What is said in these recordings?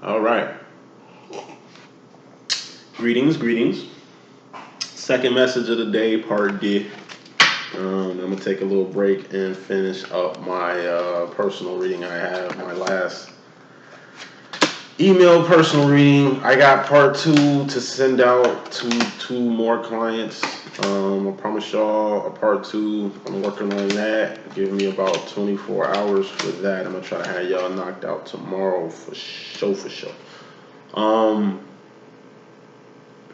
All right. Greetings. Second message of the day, part D. I'm gonna take a little break and finish up my personal reading. I have my last email personal reading. I got part two to send out to two more clients. I promise y'all a part two. I'm working on that. Giving me about 24 hours for that. I'm gonna try to have y'all knocked out tomorrow for sure.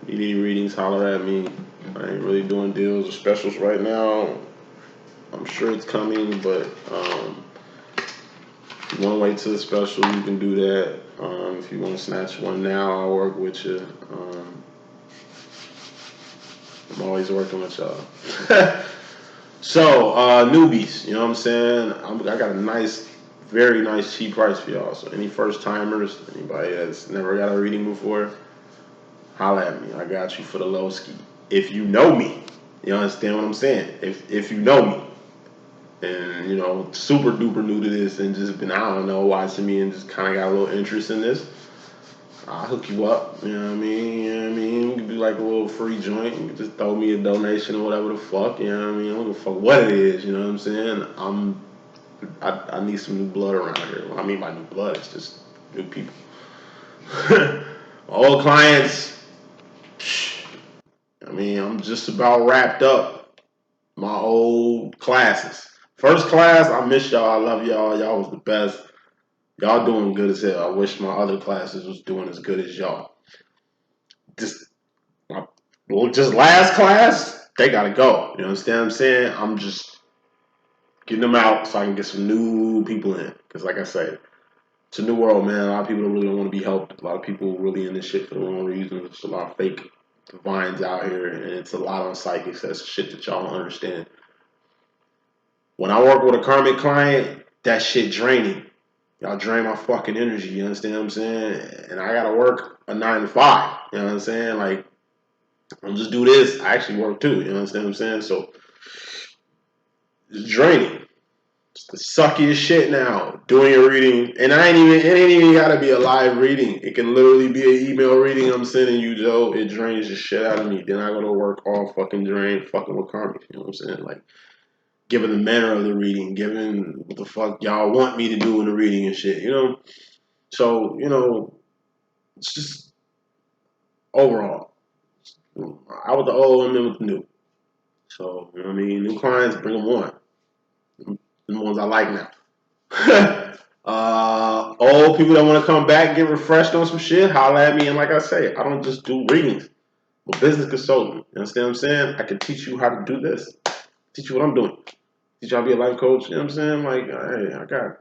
Need any readings, holler at me. I ain't really doing deals or specials right now. I'm sure it's coming, but if you want to wait till the special, you can do that. If you want to snatch one now, I'll work with you. I'm always working with y'all. So, newbies, you know what I'm saying? I got a nice, very nice cheap price for y'all. So, any first timers, anybody that's never got a reading before, holla at me. I got you for the low ski. If you know me, you understand what I'm saying? If you know me, and super duper new to this, and just been, I don't know, watching me and just kind of got a little interest in this, I'll hook you up. You know what I mean? You can do like a little free joint. You can just throw me a donation or whatever the fuck. You know what I mean? I don't give a fuck what it is. You know what I'm saying? I need some new blood around here. What I mean by new blood, it's just new people. Old clients. I'm just about wrapped up my old classes. First class, I miss y'all. I love y'all. Y'all was the best. Y'all doing good as hell. I wish my other classes was doing as good as y'all. Just last class, they gotta go. You understand what I'm saying? I'm just getting them out so I can get some new people in. Because like I said, it's a new world, man. A lot of people really don't want to be helped. A lot of people really in this shit for the wrong reasons. There's a lot of fake divines out here, and it's a lot on psychics. That's shit that y'all don't understand. When I work with a karmic client, that shit draining. Y'all drain my fucking energy, you understand what I'm saying? And I gotta work a 9 to 5, you know what I'm saying? Like, I don't just do this, I actually work too, you understand what I'm saying? So, it's draining. It's the suckiest shit now, doing a reading. And it ain't even gotta be a live reading. It can literally be an email reading I'm sending you, Joe. It drains the shit out of me. Then I go to work all fucking drained, fucking with karmic, you know what I'm saying? Like, given the manner of the reading, given what the fuck y'all want me to do in the reading and shit, you know? So, it's just overall. I was the old and then with the new. So, you know what I mean? New clients, bring them on. The ones I like now. Old people that want to come back and get refreshed on some shit, holla at me. And like I say, I don't just do readings. I'm a business consultant. You understand what I'm saying? I can teach you how to do this. Teach you what I'm doing. Teach you how to be a life coach. You know what I'm saying? Like, hey, I got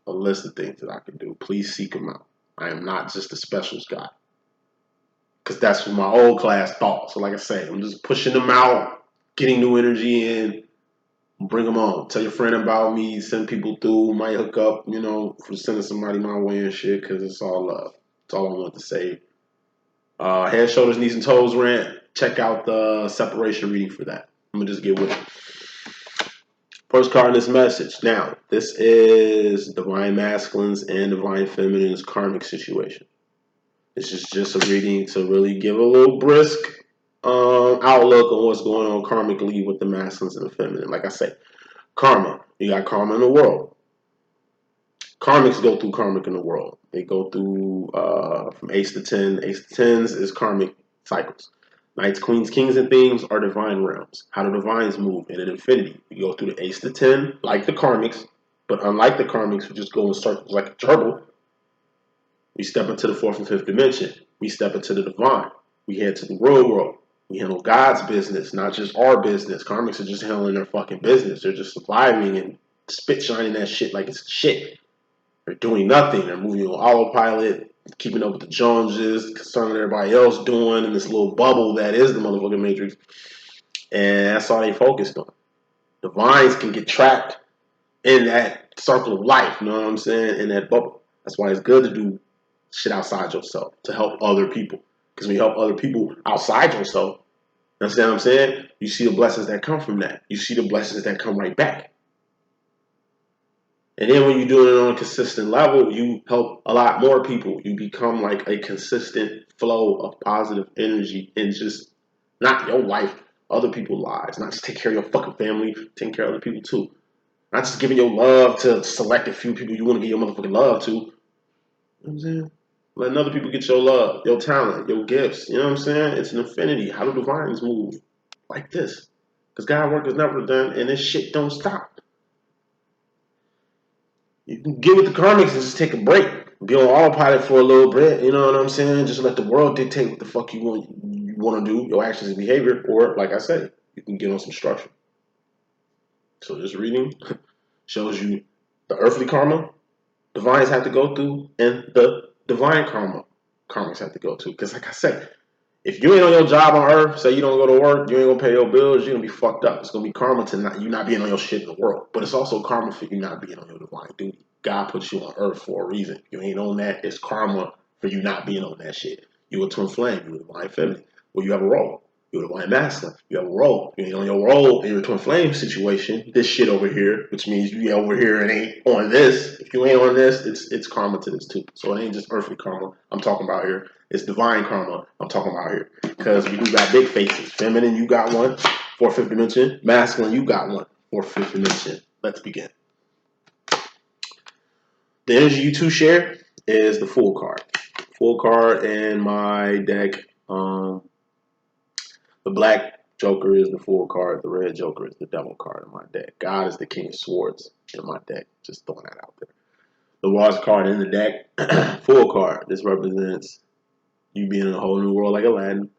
a list of things that I can do. Please seek them out. I am not just a specials guy. Because that's what my old class thought. So like I say, I'm just pushing them out, getting new energy in, bring them on. Tell your friend about me, send people through, might hook up, for sending somebody my way and shit, because it's all love. That's all I want to say. Head, shoulders, knees, and toes rant. Check out the separation reading for that. I'm going to just get with it. First card in this message. Now, this is Divine Masculines and Divine Feminines karmic situation. This is just a reading to really give a little brisk outlook on what's going on karmically with the masculines and the feminine. Like I say, karma. You got karma in the world. Karmics go through karmic in the world. They go through from ace to 10. Ace to 10s is karmic cycles. Knights, queens, kings, and things are divine realms. How do divines move in an infinity? You go through the ace to 10, like the karmics, but unlike the karmics, we just go in circles like a turtle. We step into the fourth and fifth dimension. We step into the divine. We head to the real world. We handle God's business, not just our business. Karmics are just handling their fucking business. They're just surviving and spit shining that shit like it's shit. They're doing nothing. They're moving on autopilot, keeping up with the Joneses, concerned with everybody else doing in this little bubble that is the motherfucking Matrix. And that's all they focused on. Divines can get trapped in that circle of life, you know what I'm saying? In that bubble. That's why it's good to do shit outside yourself to help other people. Because when you help other people outside yourself, you understand what I'm saying? You see the blessings that come from that. You see the blessings that come right back. And then when you're doing it on a consistent level, you help a lot more people. You become like a consistent flow of positive energy and just not your life, other people's lives. Not just take care of your fucking family, taking care of other people too. Not just giving your love to select a few people you want to give your motherfucking love to. You know what I'm saying? Letting other people get your love, your talent, your gifts. You know what I'm saying? It's an infinity. How do divines move? Like this. Because God work is never done and this shit don't stop. You can get with the karmics and just take a break. Be on autopilot for a little bit, you know what I'm saying? Just let the world dictate what the fuck you want to do, your actions and behavior, or like I said, you can get on some structure. So this reading shows you the earthly karma divines have to go through and the divine karmics have to go through. Because like I said, if you ain't on your job on earth, say you don't go to work, you ain't gonna pay your bills, you're gonna be fucked up. It's gonna be karma to you not being on your shit in the world. But it's also karma for you not being on your divine duty. God puts you on earth for a reason. If you ain't on that, it's karma for you not being on that shit. You a twin flame, you a divine feminine. Well, you have a role. You're a divine masculine. You have a role. You ain't on your role in your twin flame situation. This shit over here, which means you over here and ain't on this. If you ain't on this, it's karma to this too. So it ain't just earthly karma I'm talking about here. It's divine karma I'm talking about here. Because we do got big faces. Feminine, you got one. Fourth, fifth dimension. Masculine, you got one. Fourth, fifth dimension. Let's begin. The energy you two share is the Fool card. Fool card in my deck. The black Joker is the Fool card. The red Joker is the Devil card in my deck. God is the King of Swords in my deck. Just throwing that out there. The Lost card in the deck. Fool card. This represents you being in a whole new world like Aladdin.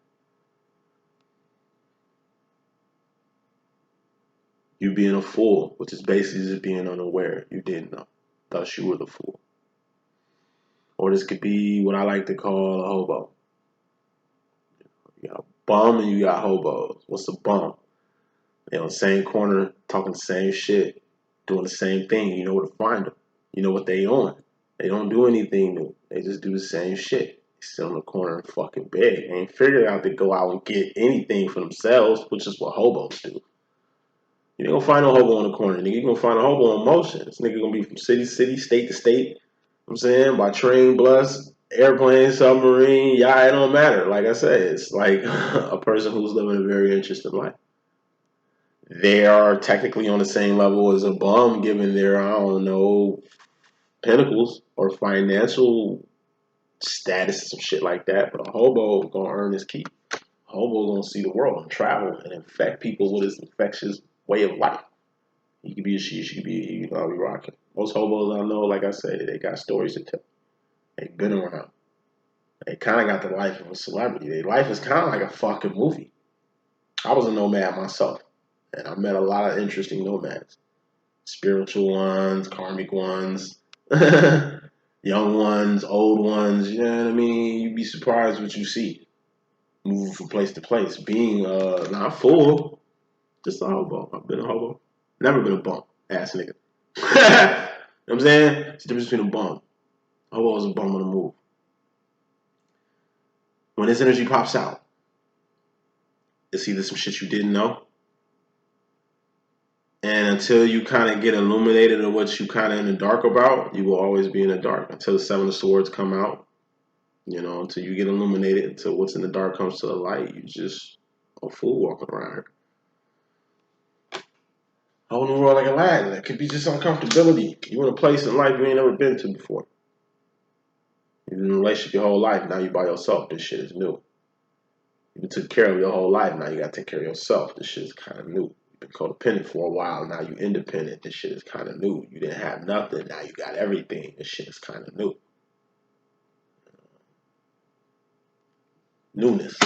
You being a fool, which is basically just being unaware. You didn't know. Thus you were the fool. Or this could be what I like to call a hobo. You got a bum and you got hobos. What's a bum? They're on the same corner, talking the same shit, doing the same thing. You know where to find them. You know what they on. They don't do anything new. They just do the same shit. They sit on the corner and fucking beg. They ain't figured out to go out and get anything for themselves, which is what hobos do. You ain't gonna find no hobo on the corner, nigga. You gonna find a hobo in motion. This nigga gonna be from city to city, state to state. You know what I'm saying? By train, bus, airplane, submarine, yeah, it don't matter. Like I said, it's like a person who's living a very interesting life. They are technically on the same level as a bum, given their, I don't know, pinnacles or financial status, some shit like that. But a hobo gonna earn his keep. A hobo gonna see the world and travel and infect people with his infectious way of life. He could be a she, she could be, you know, be rocking. Most hobos I know, like I said, they got stories to tell. They've been around. They kind of got the life of a celebrity. Their life is kind of like a fucking movie. I was a nomad myself, and I met a lot of interesting nomads. Spiritual ones, karmic ones, young ones, old ones. You know what I mean? You'd be surprised what you see. Moving from place to place. Being not full, just a hobo. I've been a hobo. Never been a bum. Ass nigga. You know what I'm saying? It's the difference between a bum. A hobo is a bum on the move. When this energy pops out, it's either some shit you didn't know, and until you kind of get illuminated in what you kind of in the dark about, you will always be in the dark until the Seven of Swords come out. You know, until you get illuminated, until what's in the dark comes to the light, you just a fool walking around here. A whole new world like Aladdin. It could be just uncomfortability. You in a place in life you ain't never been to before. You've been in a relationship your whole life. Now you by yourself. This shit is new. You've been took care of your whole life. Now you got to take care of yourself. This shit is kind of new. You've been codependent for a while. Now you independent. This shit is kind of new. You didn't have nothing. Now you got everything. This shit is kind of new. Newness.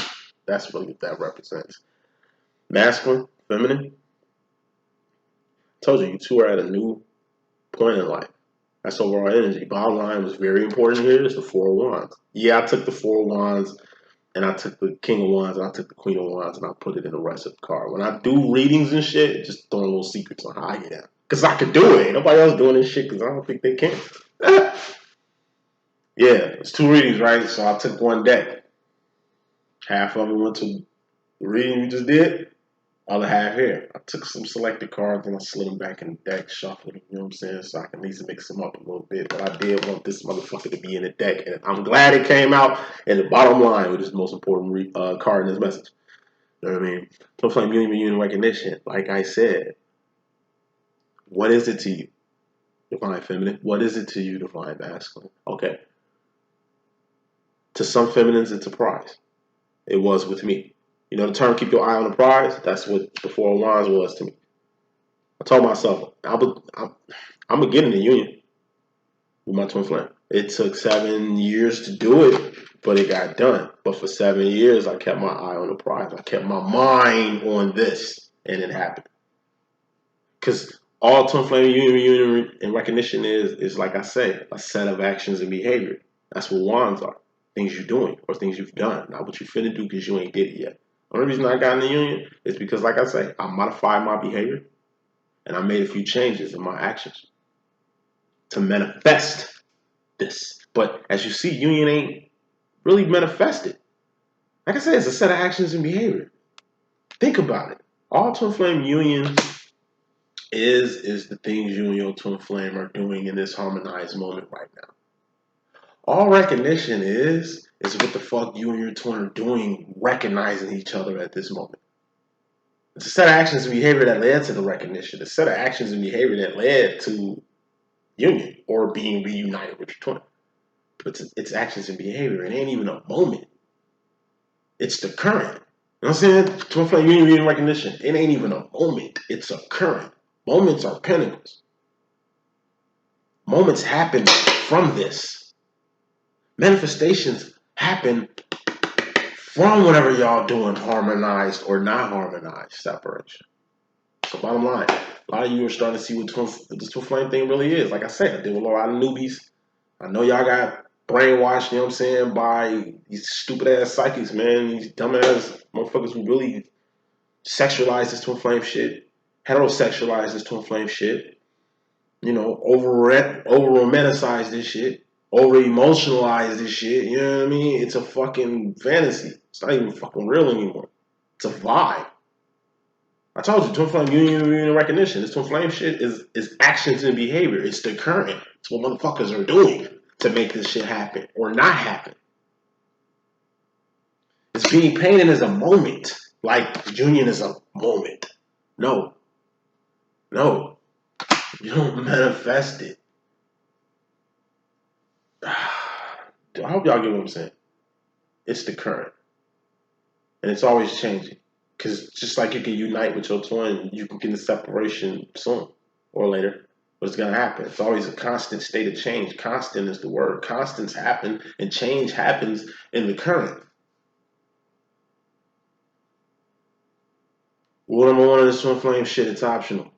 That's really what that represents. Masculine, feminine. I told you, you two are at a new point in life. That's overall energy. Bottom line was very important here is the Four of Wands. Yeah, I took the Four of Wands and I took the King of Wands and I took the Queen of Wands and I put it in the rest of the card. When I do readings and shit, just throwing little secrets on how I get out. Because I could do it. Ain't nobody else doing this shit because I don't think they can. Yeah, it's two readings, right? So I took one deck. Half of it went to the reading we just did. Other half here. I took some selected cards and I slid them back in the deck, shuffled them, you know what I'm saying? So I can at least mix them up a little bit. But I did want this motherfucker to be in the deck. And I'm glad it came out. And the bottom line, which is the most important card in this message. You know what I mean? So flame union recognition. Like I said, what is it to you, divine feminine? What is it to you, divine masculine? Okay. To some feminines, it's a prize. It was with me. You know the term keep your eye on the prize? That's what the Four of Wands was to me. I told myself, I'm going to get in the union with my twin flame. It took 7 years to do it, but it got done. But for 7 years, I kept my eye on the prize. I kept my mind on this, and it happened. Because all twin flame union and recognition is, like I say, a set of actions and behavior. That's what wands are. Things you're doing or things you've done. Not what you finna do because you ain't did it yet. The only reason I got in the union is because, like I say, I modified my behavior and I made a few changes in my actions to manifest this. But as you see, union ain't really manifested. Like I said, it's a set of actions and behavior. Think about it. All twin flame union is the things you and your twin flame are doing in this harmonized moment right now. All recognition is what the fuck you and your twin are doing, recognizing each other at this moment. It's a set of actions and behavior that led to the recognition. It's a set of actions and behavior that led to union or being reunited with your twin. But it's actions and behavior. It ain't even a moment. It's the current. You know what I'm saying? Twin flame union recognition. It ain't even a moment. It's a current. Moments are pinnacles. Moments happen from this. Manifestations happen from whatever y'all doing, harmonized or not harmonized separation. So bottom line, a lot of you are starting to see what this twin flame thing really is. Like I said, I deal with a lot of newbies. I know y'all got brainwashed, you know what I'm saying, by these stupid ass psychics, man. These dumb ass motherfuckers who really sexualize this twin flame shit, heterosexualize this twin flame shit, you know, over romanticize this shit, over emotionalize this shit. You know what I mean? It's a fucking fantasy. It's not even fucking real anymore. It's a vibe. I told you, twin flame union recognition. This twin flame shit is actions and behavior. It's the current. It's what motherfuckers are doing to make this shit happen or not happen. It's being painted as a moment, like union is a moment. No. You don't manifest it. I hope y'all get what I'm saying. It's the current. And it's always changing. Because just like you can unite with your twin, you can get in separation soon or later. What's going to happen? It's always a constant state of change. Constant is the word. Constants happen and change happens in the current. Rule number one of this twin flame shit, it's optional.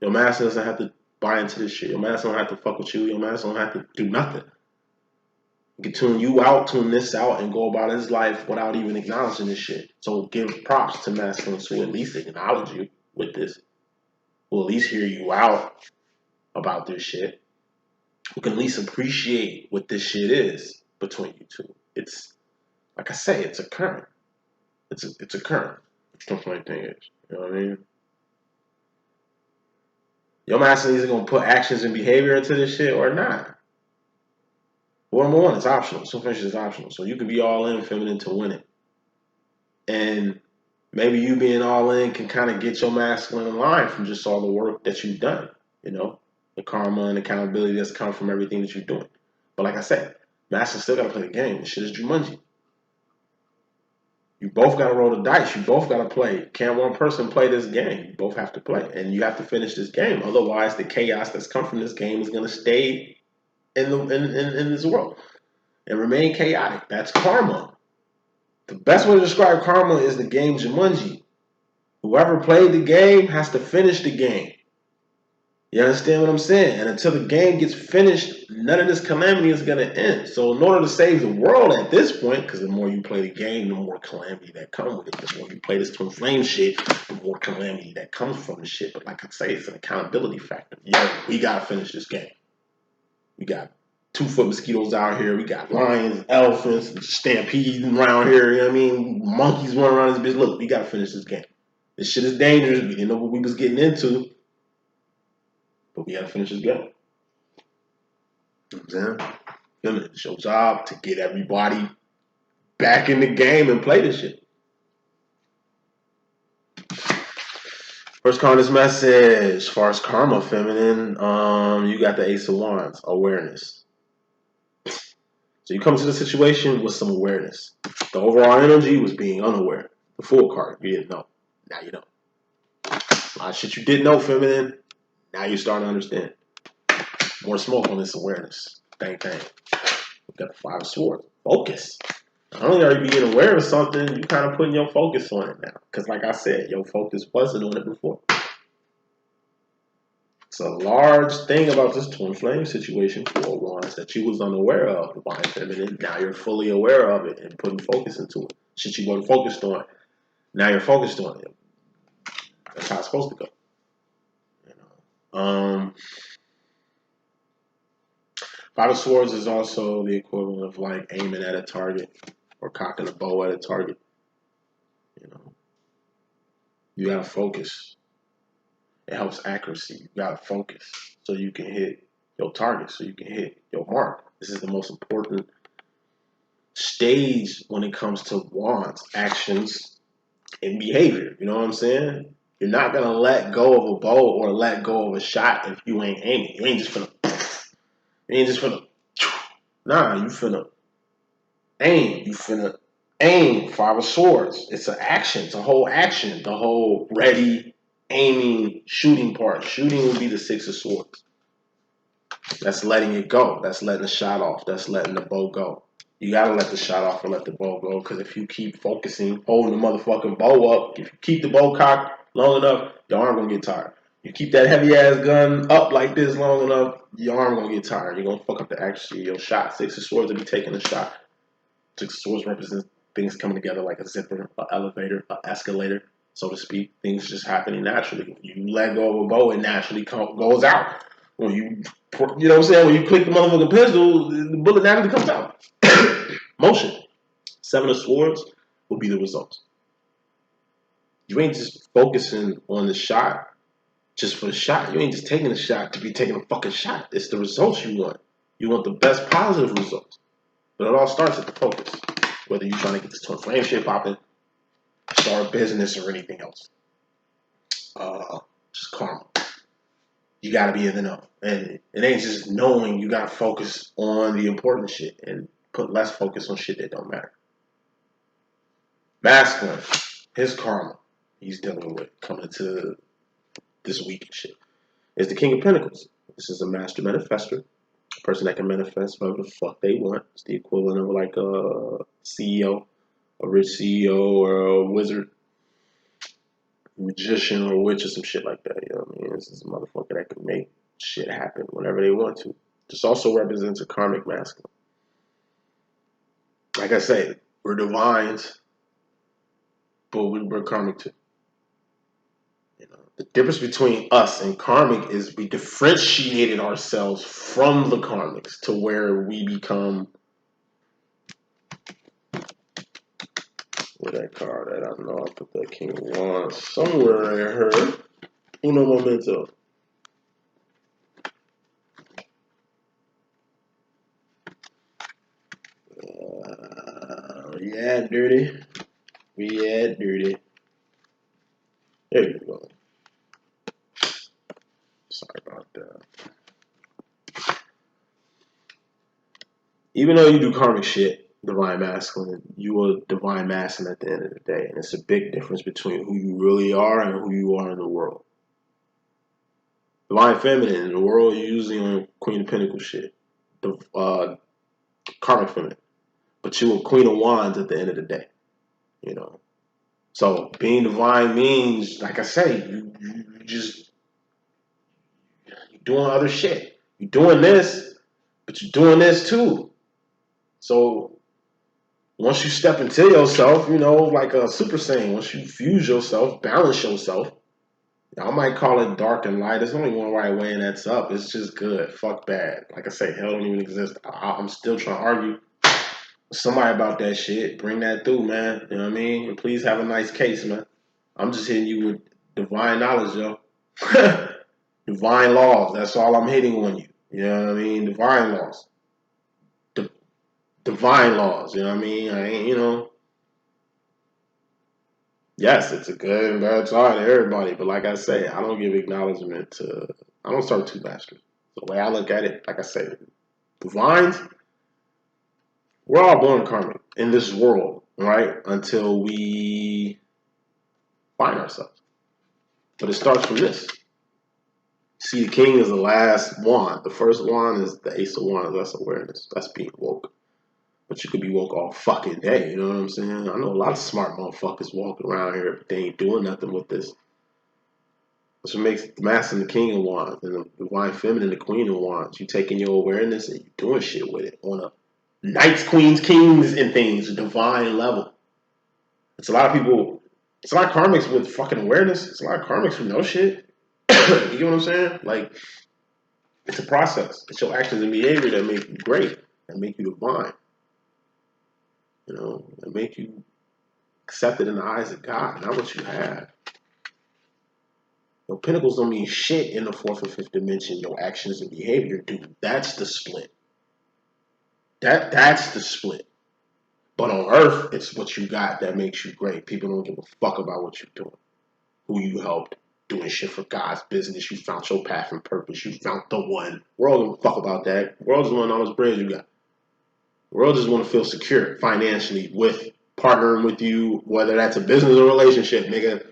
Your master doesn't have to buy into this shit. Your master don't have to fuck with you. Your master don't have to do nothing. He can tune you out, tune this out, and go about his life without even acknowledging this shit. So give props to masculines who at least acknowledge you with this. Who at least hear you out about this shit. Who can at least appreciate what this shit is between you two. It's, like I say, it's a current. It's a current. That's what my thing is. You know what I mean? Your master is going to put actions and behavior into this shit or not. Well, number one, it's optional. So finish is optional. So you can be all in feminine to win it. And maybe you being all in can kind of get your masculine in line from just all the work that you've done. You know, the karma and accountability that's come from everything that you're doing. But like I said, masculine still got to play the game. This shit is Jumanji. You both got to roll the dice. You both got to play. Can't one person play this game. You both have to play. And you have to finish this game. Otherwise, the chaos that's come from this game is going to stay in this world and remain chaotic. That's karma. The best way to describe karma is the game Jumanji. Whoever played the game has to finish the game. You understand what I'm saying? And until the game gets finished, none of this calamity is going to end. So in order to save the world at this point, because the more you play the game, the more calamity that comes with it. The more you play this twin flame shit, the more calamity that comes from the shit. But like I say, it's an accountability factor. Yeah, we got to finish this game. We got 2-foot mosquitoes out here. We got lions, elephants, stampedes around here. You know what I mean? Monkeys running around this bitch. Look, we got to finish this game. This shit is dangerous. We didn't know what we was getting into, but we had to finish this game. You know what I'm saying? It's your job to get everybody back in the game and play this shit. First card in this message, as far as karma, feminine, you got the Ace of Wands, awareness. So you come to the situation with some awareness. The overall energy was being unaware. The Fool card, you didn't know. Now you know. A lot of shit you didn't know, feminine. Now you're starting to understand. More smoke on this awareness. Bang, bang. We got the Five of Swords. Focus. Not only are you being aware of something, you kind of putting your focus on it now. Because like I said, your focus wasn't on it before. It's a large thing about this twin flame situation for Wands that you was unaware of, Divine Feminine. Now you're fully aware of it and putting focus into it. Shit you wasn't focused on. Now you're focused on it. That's how it's supposed to go. You know? Five of Swords is also the equivalent of like aiming at a target or cocking a bow at a target. You know, you gotta focus. It helps accuracy. You gotta focus so you can hit your target, so you can hit your mark. This is the most important stage when it comes to wands, actions, and behavior. You know what I'm saying? You're not gonna let go of a bow or let go of a shot if you ain't aiming. You ain't just finna. Nah, you finna aim. You finna aim. Five of Swords. It's an action. It's a whole action. The whole ready, aiming, shooting part. Shooting would be the Six of Swords. That's letting it go. That's letting the shot off. That's letting the bow go. You gotta let the shot off or let the bow go, because if you keep focusing, holding the motherfucking bow up, if you keep the bow cocked long enough, your arm gonna get tired. You keep that heavy ass gun up like this long enough, your arm gonna get tired. You're gonna fuck up the accuracy of your shot. Six of Swords will be taking a shot. Six of Swords represents things coming together like a zipper, an elevator, an escalator, so to speak. Things just happening naturally. You let go of a bow, it naturally goes out. When you know what I'm saying? When you click the motherfucking pistol, the bullet naturally comes out. Motion. Seven of Swords will be the results. You ain't just focusing on the shot just for the shot. You ain't just taking a shot to be taking a fucking shot. It's the results you want. You want the best positive results. But it all starts at the focus. Whether you're trying to get this twin flame shit popping, start a business, or anything else. Just karma. You gotta be in the know. And it ain't just knowing, you gotta focus on the important shit and put less focus on shit that don't matter. Masculine, his karma he's dealing with coming into this week and shit is the King of Pentacles. This is a master manifester, a person that can manifest whatever the fuck they want. It's the equivalent of like a CEO, a rich CEO, or a wizard, magician, or witch, or some shit like that. You know what I mean? This is a motherfucker that can make shit happen whenever they want to. This also represents a karmic masculine. Like I say, we're divines, but we're karmic too. You know, the difference between us and karmic is we differentiated ourselves from the karmics to where we become. Where that card at? I don't know. I put that King of Wands somewhere I heard. Uno momento. Yeah, dirty. Yeah, dirty. There you go. Sorry about that. Even though you do karmic shit, divine masculine, you are divine masculine at the end of the day. And it's a big difference between who you really are and who you are in the world. Divine feminine in the world, you're usually on Queen of Pentacles shit. The karmic feminine. But you're a Queen of Wands at the end of the day. You know. So being divine means, like I say, you just you're doing other shit. You're doing this, but you're doing this too. So once you step into yourself, you know, like a Super Saiyan, once you fuse yourself, balance yourself, I might call it dark and light. There's only one right way, and that's up. It's just good. Fuck bad. Like I say, hell don't even exist. I'm still trying to argue with somebody about that shit. Bring that through, man. You know what I mean? And please have a nice case, man. I'm just hitting you with divine knowledge, yo. Divine laws. That's all I'm hitting on you. You know what I mean? Divine laws. Divine laws. You know what I mean? I ain't, yes, it's a good and bad side to everybody. But like I say, I don't give acknowledgement to, I don't start two masters. The way I look at it, like I say, divines, we're all born karmic in this world, right? Until we find ourselves. But it starts from this. See, the king is the last wand. The first wand is the ace of wands. That's awareness. That's being woke. But you could be woke all fucking day. You know what I'm saying? I know a lot of smart motherfuckers walking around here, but they ain't doing nothing with this. That's what makes the master and the king of wands and the divine feminine the queen of wands. You taking your awareness and you doing shit with it on a knights, queens, kings, and things, divine level. It's a lot of people. It's a lot of karmics with fucking awareness. It's a lot of karmics who know shit. You get what I'm saying? Like, it's a process. It's your actions and behavior that make you great, that make you divine. That make you accepted in the eyes of God, not what you have. Your pinnacles don't mean shit in the fourth or fifth dimension. Your actions and behavior do. That's the split. That's the split. But on Earth, it's what you got that makes you great. People don't give a fuck about what you're doing, who you helped, doing shit for God's business. You found your path and purpose. You found the one. World don't fuck about that. World just want all those bread you got. World just want to feel secure financially with partnering with you, whether that's a business or relationship, nigga.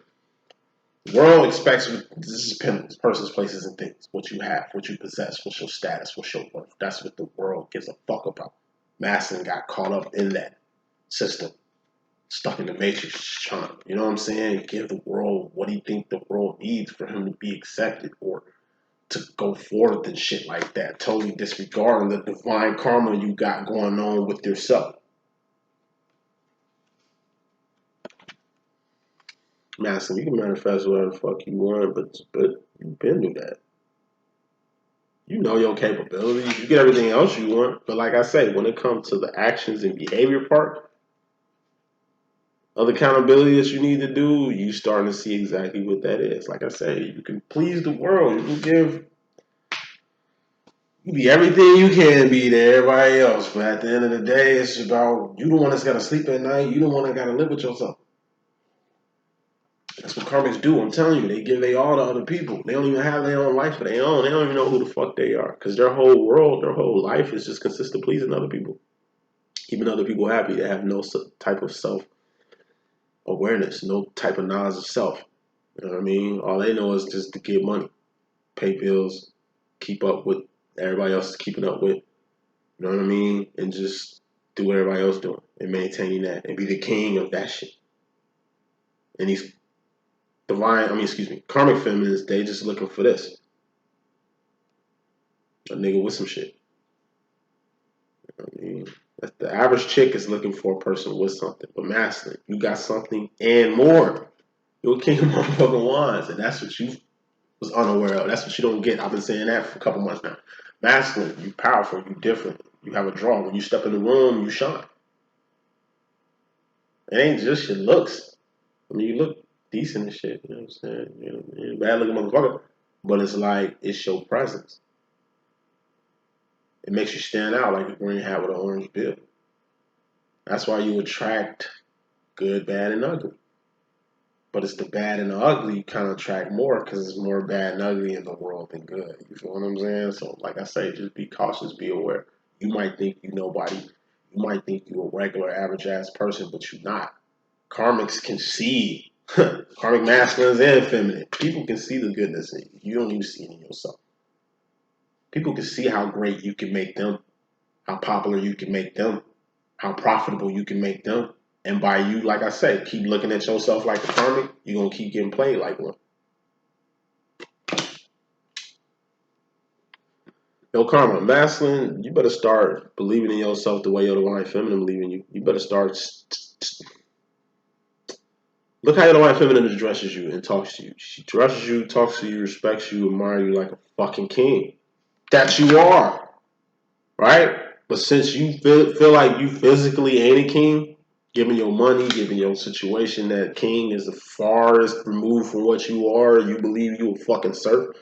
World expects this is persons, places, and things. What you have, what you possess, what's your status, what's your worth. That's what the world gives a fuck about. Masson got caught up in that system, stuck in the matrix, trying. You know what I'm saying? Give the world what he think the world needs for him to be accepted or to go forth and shit like that. Totally disregarding the divine karma you got going on with yourself. Masson, you can manifest whatever the fuck you want, but you've been through that. You know your capabilities. You get everything else you want. But like I say, when it comes to the actions and behavior part of the accountability that you need to do, you starting to see exactly what that is. Like I say, you can please the world. You can be everything you can be to everybody else. But at the end of the day, it's about you the one that's got to sleep at night. You the one that got to live with yourself. That's what karmics do. I'm telling you, they give they all to other people. They don't even have their own life of their own. They don't even know who the fuck they are. Because their whole world, their whole life is just consist of pleasing other people. Keeping other people happy. They have no type of self-awareness, no type of knowledge of self. You know what I mean? All they know is just to get money, pay bills, keep up with everybody else is keeping up with. You know what I mean? And just do what everybody else doing and maintaining that and be the king of that shit. And these karmic feminists, they just looking for this. A nigga with some shit. You know what I mean? The average chick is looking for a person with something. But masculine, you got something and more. You're a king of motherfucking wands. And that's what you was unaware of. That's what you don't get. I've been saying that for a couple months now. Masculine, you powerful, you different. You have a draw. When you step in the room, you shine. It ain't just your looks. I mean, you look decent and shit. You know what I'm saying? You're a bad looking motherfucker. But it's like, it's your presence. It makes you stand out like a green hat with an orange bill. That's why you attract good, bad, and ugly. But it's the bad and the ugly you kind of attract more because there's more bad and ugly in the world than good. You feel what I'm saying? So, like I say, just be cautious, be aware. You might think you nobody. You might think you a regular, average-ass person, but you're not. Karmics can see. Karmic masculines and feminine. People can see the goodness in you. You don't even see it in yourself. People can see how great you can make them, how popular you can make them, how profitable you can make them. And by you, like I say, keep looking at yourself like a karmic, you're going to keep getting played like one. Yo, karma, masculine, you better start believing in yourself the way your divine feminine believe in you. You better start. Look how your divine feminine addresses you and talks to you. She dresses you, talks to you, respects you, admires you like a fucking king. That you are. Right? But since you feel like you physically ain't a king, Given your money, given your situation, that king is the farthest removed from what you are, you believe you a fucking serf.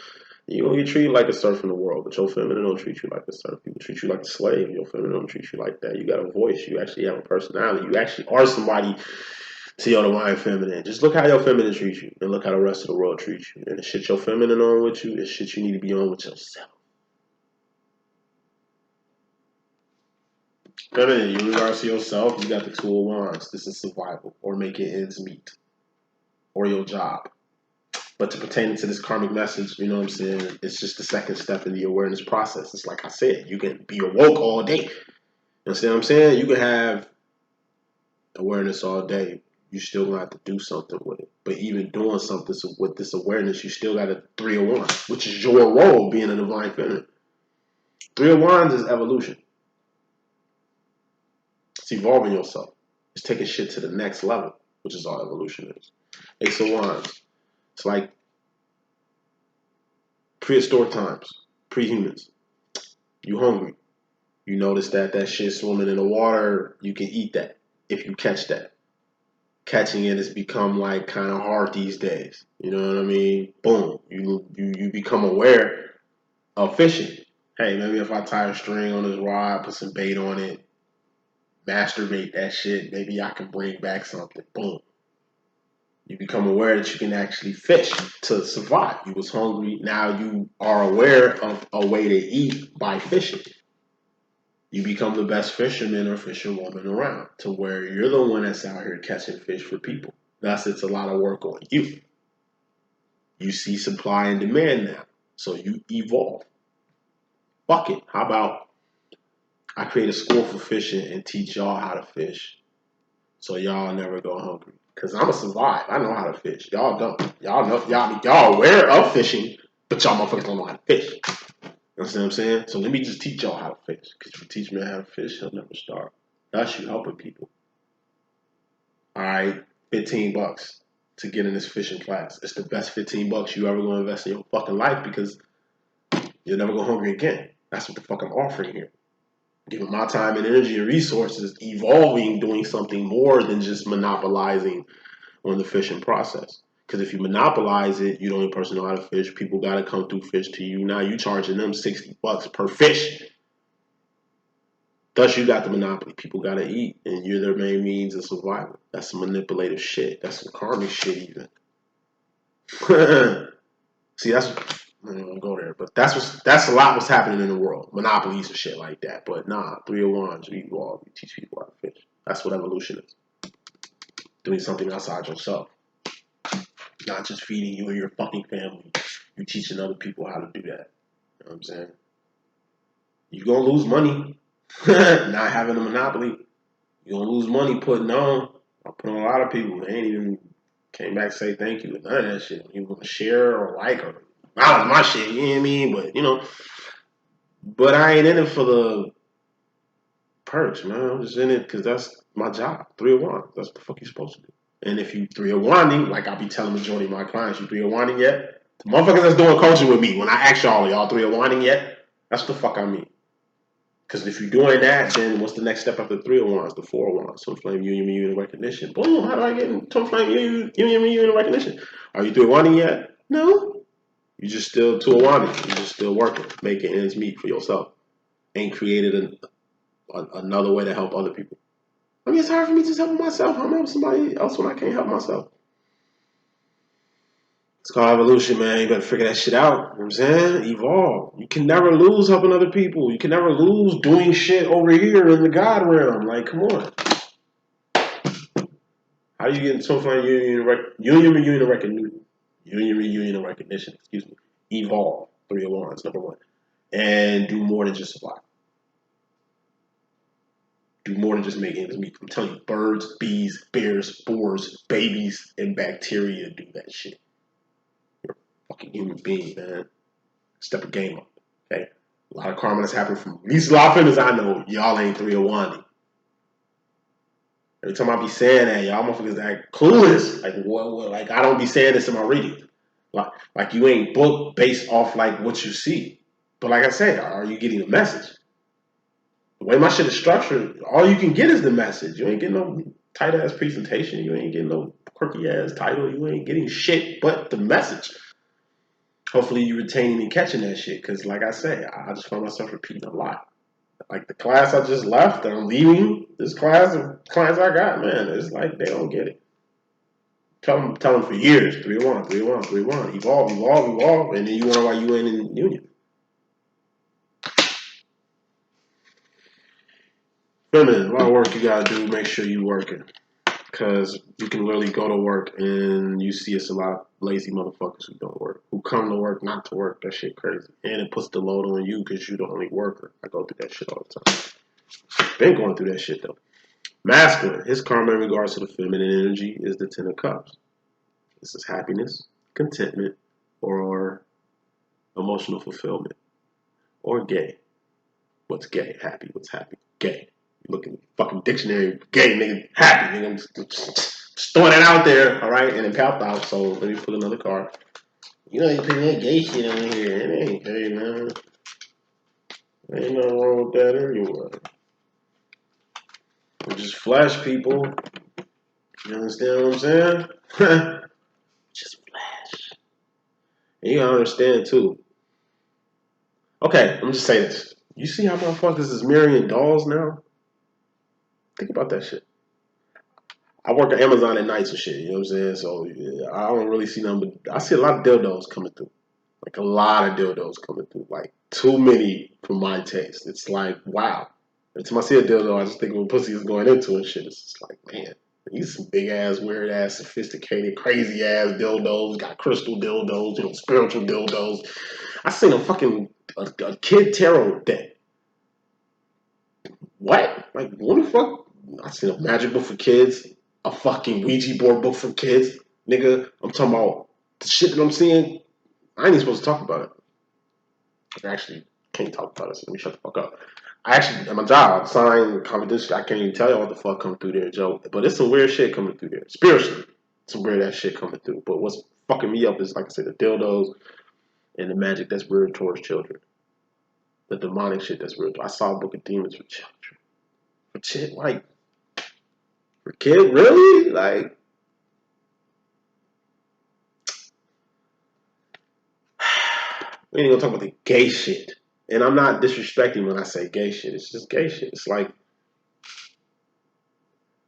You gonna get treated like a serf in the world, but your feminine don't treat you like a serf. People treat you like a slave. Your feminine don't treat you like that. You got a voice. You actually have a personality. You actually are somebody to your divine feminine. Just look how your feminine treats you, and look how the rest of the world treats you. And the shit your feminine on with you is shit you need to be on with yourself. Feminine, in regards to yourself, you got the Two of Wands. This is survival, or making ends meet, or your job. But to pertain to this karmic message, you know what I'm saying? It's just the second step in the awareness process. It's like I said, you can be awoke all day. You understand what I'm saying? You can have awareness all day. You still gonna have to do something with it. But even doing something with this awareness, you still got a Three of Wands, which is your role being a divine feminine. Three of Wands is evolution. It's evolving yourself. It's taking shit to the next level, which is all evolution is. Ace of Wands. It's like prehistoric times, pre-humans. You hungry. You notice that shit swimming in the water, you can eat that if you catch that. Catching it has become like kind of hard these days. You know what I mean? Boom. You become aware of fishing. Hey, maybe if I tie a string on this rod, put some bait on it, masturbate that shit, maybe I can bring back something. Boom. You become aware that you can actually fish to survive. You was hungry. Now you are aware of a way to eat by fishing. You become the best fisherman or fisherwoman around, to where you're the one that's out here catching fish for people. Thus, it's a lot of work on you. You see supply and demand now, so you evolve. Fuck it. How about I create a school for fishing and teach y'all how to fish, so y'all never go hungry? Cause I'ma survive. I know how to fish. Y'all don't. Y'all know. Y'all aware of fishing, but y'all motherfuckers don't know how to fish. You know what I'm saying? So let me just teach y'all how to fish. Because if you teach me how to fish, he'll never starve. Thus, you helping people. All right, $15 to get in this fishing class. It's the best $15 you ever gonna invest in your fucking life, because you'll never go hungry again. That's what the fuck I'm offering here. Giving my time and energy and resources, evolving, doing something more than just monopolizing on the fishing process. Because if you monopolize it, you the only person know how to fish. People got to come through fish to you. Now you charging them $60 per fish. Thus, you got the monopoly. People got to eat, and you're their main means of survival. That's some manipulative shit. That's some karmic shit, even. See, that's I don't even go there, but that's a lot what's happening in the world. Monopolies and shit like that. But nah, 3 of Wands, you evolve. You teach people how to fish. That's what evolution is. Doing something outside yourself. Not just feeding you and your fucking family. You teaching other people how to do that. You know what I'm saying? You're going to lose money not having a monopoly. You're going to lose money putting on. I put on a lot of people. They ain't even came back to say thank you. None of that shit. You going to share or like or not my shit. You know what I mean? But, you know. But I ain't in it for the perks, man. I'm just in it because that's my job. 3 of Wands. That's what the fuck you supposed to do. And if you 3 of Wanding, like I be telling the majority of my clients, you 3 of Wanding yet? The motherfuckers that's doing coaching with me, when I ask y'all 3 of Wanding yet? That's what the fuck I mean. Because if you're doing that, then what's the next step after 3 of Wands? The 4 of Wands. Twin Flame Union, Union Recognition. Boom, how do I get in Twin Flame Union Recognition? Are you 3 of Wanding yet? No. You just still 2 of Wanding. You just still working, making ends meet for yourself. Ain't created another way to help other people. I mean, it's hard for me to just help myself. I'm helping somebody else when I can't help myself. It's called evolution, man. You better figure that shit out. You know what I'm saying? Evolve. You can never lose helping other people. You can never lose doing shit over here in the God realm. Like, come on. How do you get in Twin Flame Union Recognition? Excuse me. Evolve. 3 of Wands, number 1. And do more than just survive. Do more than just make ends meet. I'm telling you, birds, bees, bears, boars, babies, and bacteria do that shit. You're a fucking human being, man. Step a game up. Okay? A lot of karma that's happened from at least a lot of females I know, y'all ain't 3 of Wanding. Every time I be saying that, y'all motherfuckers act clueless. Like, what? Like, I don't be saying this in my reading. Like you ain't booked based off like what you see. But like I said, are you getting the message? The way my shit is structured, all you can get is the message. You ain't getting no tight ass presentation. You ain't getting no quirky ass title. You ain't getting shit but the message. Hopefully you retaining and catching that shit. Cause like I said, I just find myself repeating a lot. Like the class I just left, and I'm leaving this class of clients I got, man, it's like they don't get it. Tell them for years, 3-1, 3-1, 3-1, evolve, and then you wonder why you ain't in union. Feminine, a lot of work you gotta do. Make sure you working, cause you can literally go to work and you see it's a lot of lazy motherfuckers who don't work, who come to work not to work. That shit crazy, and it puts the load on you because you the only worker. I go through that shit all the time. Been going through that shit though. Masculine, his karma in regards to the feminine energy is the Ten of Cups. This is happiness, contentment, or emotional fulfillment, or gay. What's gay? Happy. What's happy? Gay. You look in the fucking dictionary, gay, nigga, happy, nigga. I'm just throwing that out there, all right? And it popped out, so let me put another card. You know, you put that gay shit on here. It ain't gay, man. Ain't nothing wrong with that anyway. We're just flesh, people. You understand what I'm saying? Just flesh. And you gotta understand, too. Okay, I'm just saying this. You see how motherfuckers is marrying dolls now? Think about that shit. I work at Amazon at nights and shit, you know what I'm saying? So yeah, I don't really see nothing, but I see a lot of dildos coming through. Like a lot of dildos coming through. Like too many for my taste. It's like, wow. Every time I see a dildo, I just think when pussy is going into and shit. It's just like, man, these some big ass, weird ass, sophisticated, crazy ass dildos. Got crystal dildos, you know, spiritual dildos. I seen a kid tarot deck. What? Like, what the fuck? I seen a magic book for kids, a fucking Ouija board book for kids. Nigga, I'm talking about the shit that I'm seeing. I ain't even supposed to talk about it. I actually can't talk about it, so let me shut the fuck up. I actually, at my job, signed confidential. I can't even tell you what the fuck coming through there, Joe. But it's some weird shit coming through there. Spiritually, some weird ass shit coming through. But what's fucking me up is, like I said, the dildos and the magic that's weird towards children. The demonic shit that's weird. I saw a book of demons for children. For shit, like, for kid, really? Like, we ain't gonna talk about the gay shit. And I'm not disrespecting when I say gay shit. It's just gay shit. It's like,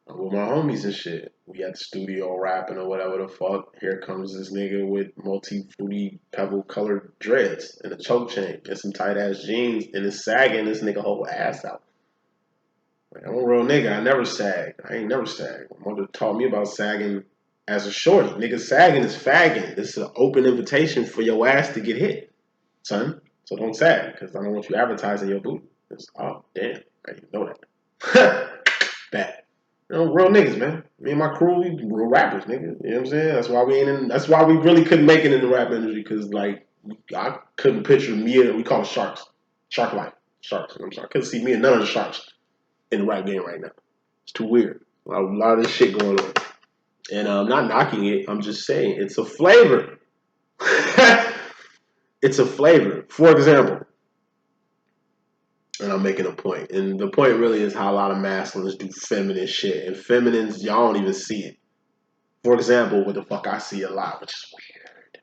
I'm with my homies and shit. We at the studio rapping or whatever the fuck. Here comes this nigga with multi-fruity pebble colored dreads and a choke chain and some tight ass jeans and it's sagging this nigga whole ass out. Like, I'm a real nigga. I never sag. I ain't never sag. My mother taught me about sagging as a shorty. Nigga, sagging is fagging. This is an open invitation for your ass to get hit, son. So don't sag, because I don't want you advertising your booty. Oh, damn. I didn't know that. Bad. You know, real niggas, man. Me and my crew, we real rappers, nigga. You know what I'm saying? That's why we ain't in. That's why we really couldn't make it in the rap industry, because like I couldn't picture me and we call it sharks, shark life, sharks. You know what I'm saying? I couldn't see me and none of the sharks in the rap game right now. It's too weird. A lot of this shit going on, and I'm not knocking it. I'm just saying it's a flavor. It's a flavor. For example. And I'm making a point. And the point really is how a lot of masculines do feminine shit. And feminines, y'all don't even see it. For example, what the fuck I see a lot, which is weird.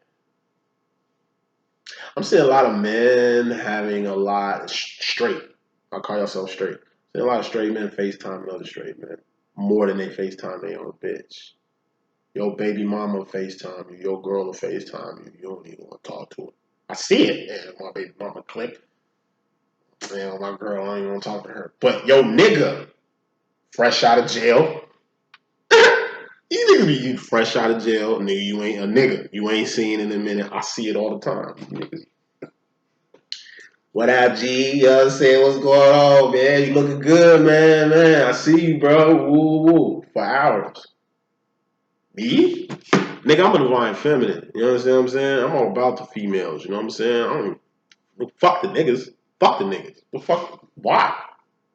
I'm seeing a lot of men having a lot straight. I'll call yourself straight. Seeing a lot of straight men FaceTime another straight man. More than they FaceTime their own bitch. Your baby mama FaceTime you. Your girl will FaceTime you. You don't even want to talk to her. I see it. Man, my baby mama clicked. Man, my girl, I ain't gonna talk to her. But yo, nigga, fresh out of jail. You niggas be you fresh out of jail, nigga. You ain't a nigga. You ain't seen in a minute. I see it all the time. Niggas. What up, G? You know what I'm saying? What's going on, man? You looking good, man. Man, I see you, bro. Woo, woo. For hours. Me? Nigga, I'm a divine feminine. You understand what I'm saying? I'm all about the females. You know what I'm saying? I don't fuck the niggas. Fuck the niggas. Well, fuck. Why?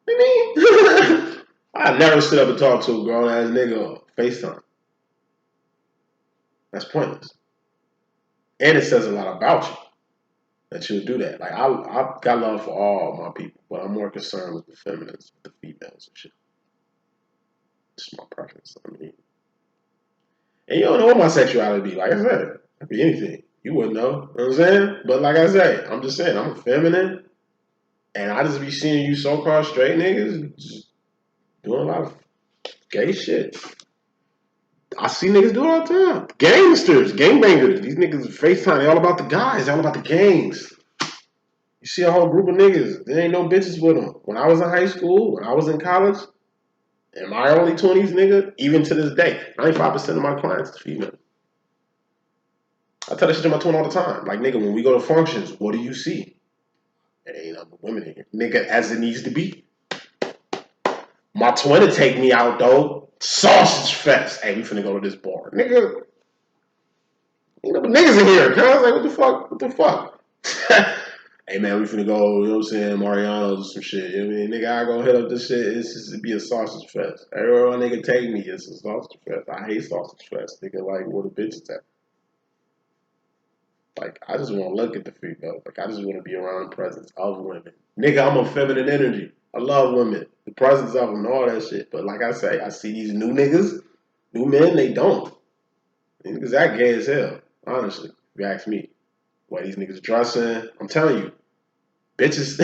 I mean, I never sit up and talk to a grown ass nigga on FaceTime. That's pointless. And it says a lot about you that you'll do that. Like, I've got love for all my people, but I'm more concerned with the feminines, with the females and shit. just my preference. I mean, and you don't know what my sexuality be. Like I said, it could be anything. You wouldn't know. You know what I'm saying? But like I say, I'm just saying, I'm a feminine, and I just be seeing you so-called straight niggas just doing a lot of gay shit. I see niggas do it all the time. Gangsters, gangbangers. These niggas FaceTime. They all about the guys. They all about the gangs. You see a whole group of niggas. There ain't no bitches with them. When I was in high school, when I was in college, in my early 20s, nigga, even to this day, 95% of my clients is female. I tell that shit to my twin all the time. Like, nigga, when we go to functions, what do you see? It ain't nothing but women in here. Nigga, as it needs to be. My twin to take me out, though. Sausage fest. Hey, we finna go to this bar. Nigga, you know, niggas in here, cuz. Like, what the fuck? What the fuck? Hey, man, we finna go, you know what I'm saying, Mariano's or some shit. You know what I mean? Nigga, I go hit up this shit. It's just to be a sausage fest. Everywhere my nigga take me, it's a sausage fest. I hate sausage fest. Nigga, like, where the bitches at? Like, I just want to look at the female. Like, I just want to be around the presence of women. Nigga, I'm a feminine energy. I love women. The presence of them and all that shit. But like I say, I see these new niggas, new men, they don't. These niggas that gay as hell, honestly, if you ask me. Why these niggas dressing, I'm telling you, bitches.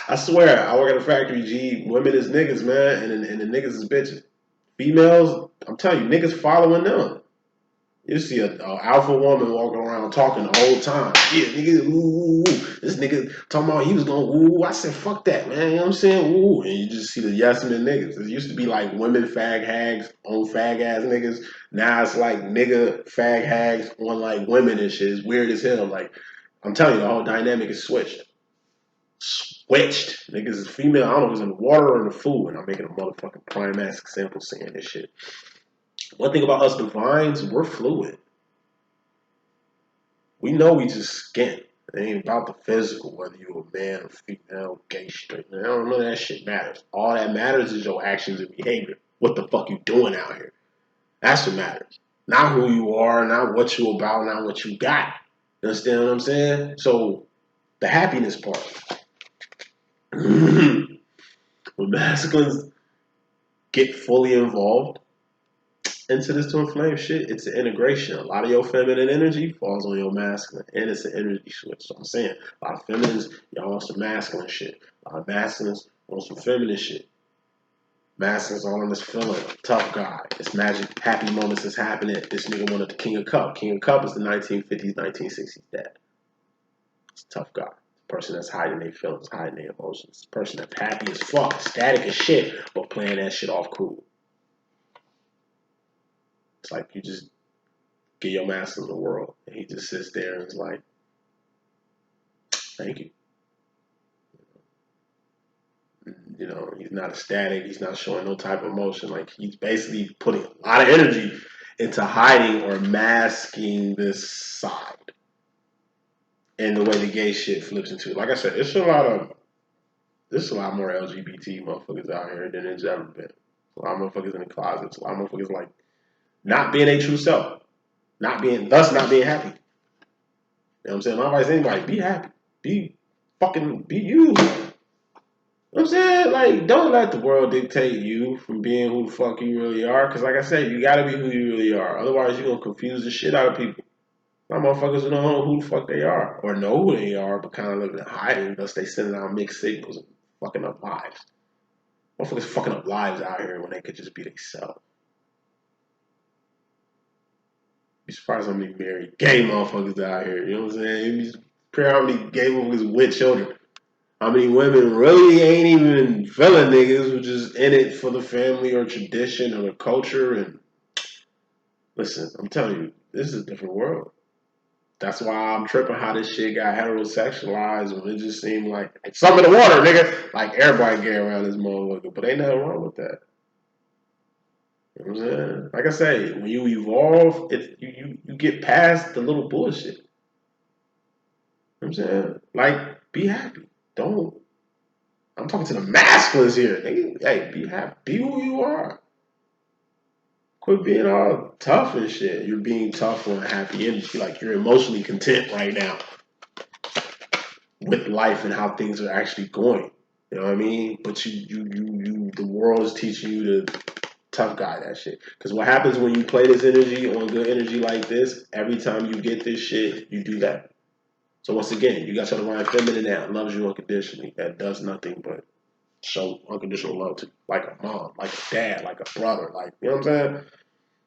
I swear, I work at a factory, G. Women is niggas, man, and the niggas is bitches. Females, I'm telling you, niggas following them. You see a alpha woman walking around talking the whole time. Yeah, nigga, ooh. This nigga talking about he was going, ooh. I said, fuck that, man. You know what I'm saying? Ooh. And you just see the yes men niggas. It used to be like women fag hags on fag ass niggas. Now it's like nigga fag hags on like women and shit. It's weird as hell. Like, I'm telling you, the whole dynamic is switched. Switched. Niggas is female. I don't know if it's in the water or in the food. And I'm making a motherfucking primax example saying this shit. One thing about us divines, we're fluid. We know we just skin. It ain't about the physical, whether you're a man or female, gay, straight. I don't know that shit matters. All that matters is your actions and behavior. What the fuck you doing out here? That's what matters. Not who you are, not what you about, not what you got. You understand what I'm saying? So, the happiness part. When masculines get fully involved into this twin flame shit, it's an integration. A lot of your feminine energy falls on your masculine, and it's an energy switch. So I'm saying, a lot of feminines, y'all want some masculine shit. A lot of masculines want some feminine shit. Masculines all in this feeling, tough guy. This magic, happy moments is happening. This nigga wanted the King of Cup. King of Cup is the 1950s, 1960s dad. It's a tough guy. Person that's hiding their feelings, hiding their emotions. Person that's happy as fuck, ecstatic as shit, but playing that shit off cool. It's like you just get your master in the world, and he just sits there and is like, "Thank you." You know, he's not ecstatic. He's not showing no type of emotion. Like he's basically putting a lot of energy into hiding or masking this side. And the way the gay shit flips into it. Like I said, there's a lot more LGBT motherfuckers out here than there's ever been. A lot of motherfuckers in the closets. A lot of motherfuckers like not being a true self. Not being happy. You know what I'm saying? My advice to anybody, be happy. Be you. You know what I'm saying? Like, don't let the world dictate you from being who the fuck you really are. Because like I said, you gotta be who you really are. Otherwise, you're gonna confuse the shit out of people. Some motherfuckers don't know who the fuck they are. Or know who they are, but kind of living in hiding unless they sending out mixed signals and fucking up lives. Motherfuckers fucking up lives out here when they could just be themselves. Be surprised how many married gay motherfuckers out here. You know what I'm saying? You'd be surprised how many gay motherfuckers with children. How many women really ain't even feeling niggas who just in it for the family or tradition or the culture. And listen, I'm telling you, this is a different world. That's why I'm tripping how this shit got heterosexualized when it just seemed like something in the water, nigga. Like everybody gay around this motherfucker, but ain't nothing wrong with that. You know what I'm saying? Like I say, when you evolve, you get past the little bullshit. You know what I'm saying? Like, be happy. Don't. I'm talking to the masculines here. Hey, be happy. Be who you are. Quit being all tough and shit. You're being tough on happy energy. Like, you're emotionally content right now with life and how things are actually going. You know what I mean? But the world is teaching you to tough guy that shit. Because what happens when you play this energy on good energy like this, every time you get this shit, you do that. So once again, you got your divine feminine that loves you unconditionally, that does nothing but show unconditional love to you. Like a mom, like a dad, like a brother, like, you know what I'm saying?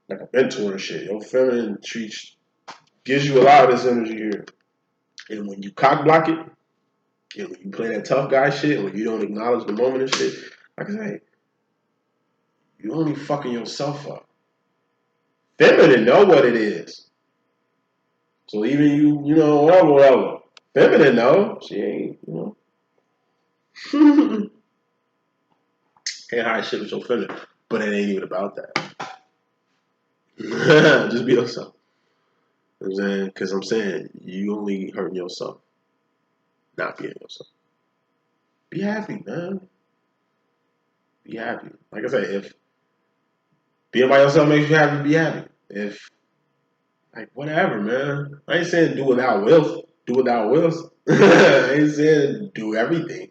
Like a mentor and shit. Your feminine gives you a lot of this energy here. And when you cock block it, and when you play that tough guy shit, when you don't acknowledge the moment and shit, like I say, you only fucking yourself up. Feminine know what it is. So even you know, whatever. Feminine know. She ain't, you know. Can't hide shit with your feminine. But it ain't even about that. Just be yourself. You know what I'm saying? Because I'm saying, you only hurting yourself, not being yourself. Be happy, man. Be happy. Like I said, if being by yourself makes you happy, be happy. If, like, whatever, man. I ain't saying do without wills. Do without wills. I ain't saying do everything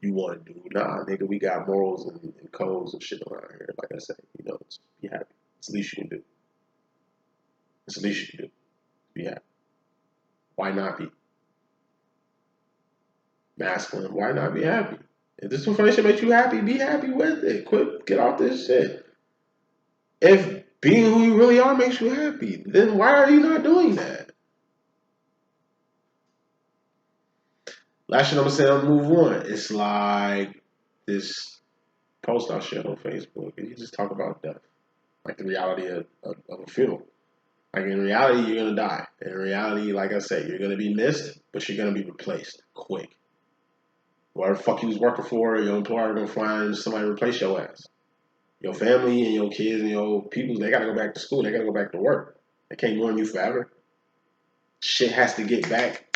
you want to do. Nah, nigga, we got morals and codes and shit around here. Like I said, you know, be happy. It's the least you can do. It's the least you can do. Be happy. Why not be masculine? Why not be happy? If this information makes you happy, be happy with it. Quit, get off this shit. If being who you really are makes you happy, then why are you not doing that? Last shit I'm gonna say, I'll move on. It's like this post I shared on Facebook, and you just talk about death, like the reality of a funeral. Like in reality, you're gonna die. In reality, like I said, you're gonna be missed, but you're gonna be replaced quick. Whatever the fuck you was working for, your employer gonna find somebody to replace your ass. Your family and your kids and your people, they gotta go back to school. They gotta go back to work. They can't mourn you forever. Shit has to get back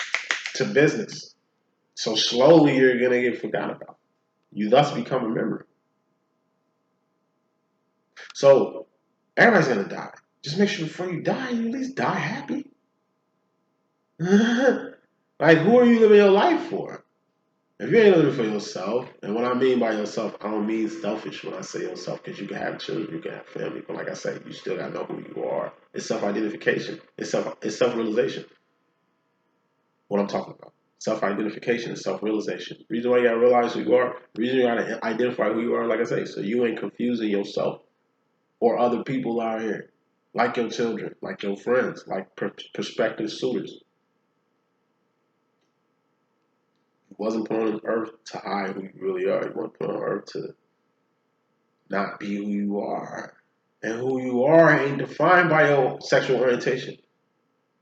to business. So slowly you're gonna get forgotten about. You thus become a memory. So everybody's gonna die. Just make sure before you die, you at least die happy. Like, who are you living your life for? If you ain't living for yourself, and what I mean by yourself, I don't mean selfish when I say yourself, because you can have children, you can have family, but like I say, you still gotta know who you are. It's self-identification. It's self-realization. What I'm talking about. Self-identification and self-realization. The reason why you gotta realize who you are, the reason you gotta identify who you are, like I say, so you ain't confusing yourself or other people out here, like your children, like your friends, like prospective suitors. You wasn't put on earth to hide who you really are. You weren't put on earth to not be who you are. And who you are ain't defined by your sexual orientation,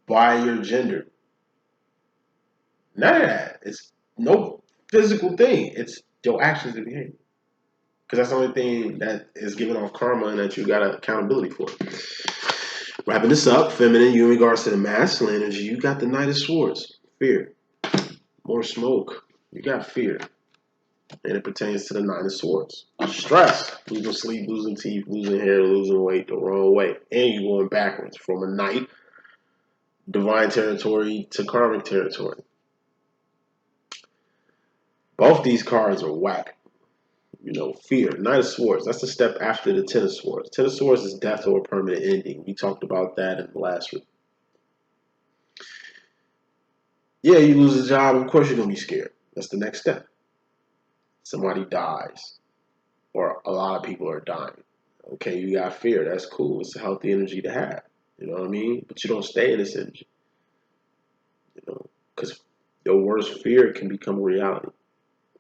by your gender. None of that. It's no physical thing. It's your actions and behavior. Because that's the only thing that is giving off karma and that you got accountability for. Wrapping this up, feminine, you in regards to the masculine energy, you got the Knight of Swords. Fear. More smoke. You got fear. And it pertains to the Nine of Swords. Stress. Losing sleep, losing teeth, losing hair, losing weight the wrong way. And you're going backwards from a knight, divine territory, to karmic territory. Both these cards are whack. You know, fear. Knight of Swords. That's the step after the Ten of Swords. Ten of Swords is death or a permanent ending. We talked about that in the last week. Yeah, you lose a job, of course you're going to be scared. That's the next step. Somebody dies, or a lot of people are dying. Okay, you got fear. That's cool. It's a healthy energy to have. You know what I mean? But you don't stay in this energy. You know, because your worst fear can become reality.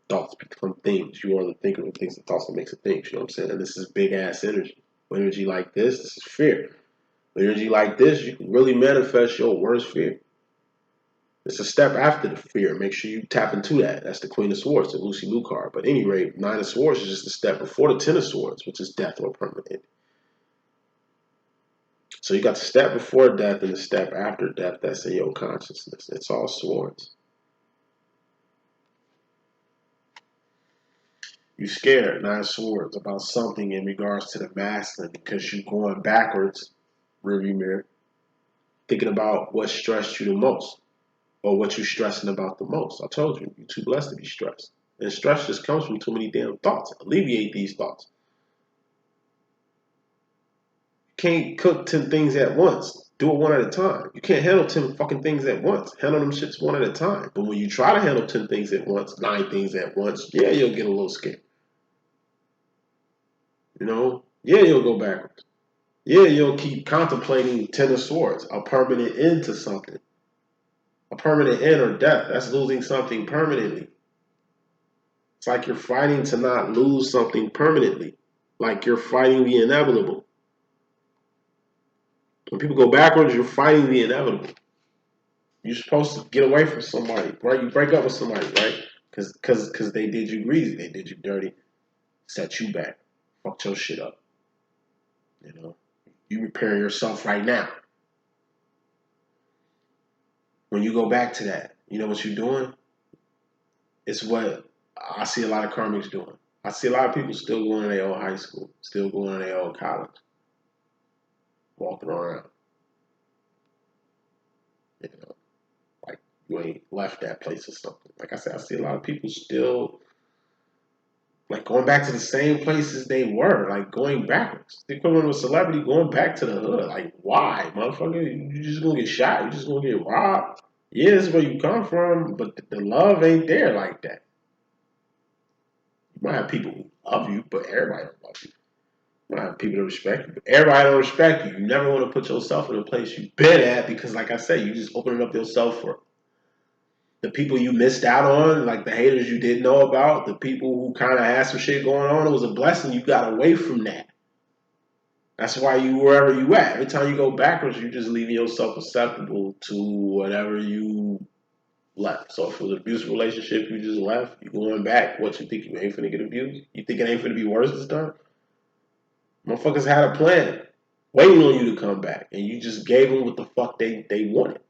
Thoughts become things. You are the thinker of things. The thoughts that makes it things. You know what I'm saying? And this is big ass energy. With energy like this is fear. With energy like this, you can really manifest your worst fear. It's a step after the fear. Make sure you tap into that. That's the Queen of Swords, the Lucy Liu card. But at any rate, Nine of Swords is just a step before the Ten of Swords, which is death or permanent ending. So you got the step before death and the step after death that's in your consciousness. It's all swords. You're scared, Nine of Swords, about something in regards to the masculine because you're going backwards, rearview mirror, thinking about what stressed you the most. Or what you're stressing about the most. I told you, you're too blessed to be stressed. And stress just comes from too many damn thoughts. Alleviate these thoughts. Can't cook 10 things at once. Do it one at a time. You can't handle 10 fucking things at once. Handle them shits one at a time. But when you try to handle 10 things at once, 9 things at once, yeah, you'll get a little scared. You know? Yeah, you'll go backwards. Yeah, you'll keep contemplating 10 of swords, a permanent end to something. A permanent end or death. That's losing something permanently. It's like you're fighting to not lose something permanently. Like you're fighting the inevitable. When people go backwards, you're fighting the inevitable. You're supposed to get away from somebody, right? You break up with somebody, right? Because they did you greasy, they did you dirty, set you back, fucked your shit up. You know, you repair yourself right now. When you go back to that, you know what you're doing? It's what I see a lot of karmics doing. I see a lot of people still going to their old high school, still going to their old college, walking around. You know, like you ain't left that place or something. Like I said, I see a lot of people still like going back to the same places they were, like going backwards. The equivalent of a celebrity going back to the hood. Like, why, motherfucker? You just gonna get shot. You just gonna get robbed. Yeah, this is where you come from, but the love ain't there like that. You might have people who love you, but everybody don't love you. You might have people that respect you, but everybody don't respect you. You never want to put yourself in a place you've been at because, like I said, you just opening up yourself for the people you missed out on, like the haters you didn't know about, the people who kind of had some shit going on. It was a blessing. You got away from that. That's why you wherever you at. Every time you go backwards, you're just leaving yourself susceptible to whatever you left. So if it was an abusive relationship you just left, you going back. What you think you ain't finna get abused? You think it ain't finna be worse this time? Motherfuckers had a plan, waiting on you to come back, and you just gave them what the fuck they wanted.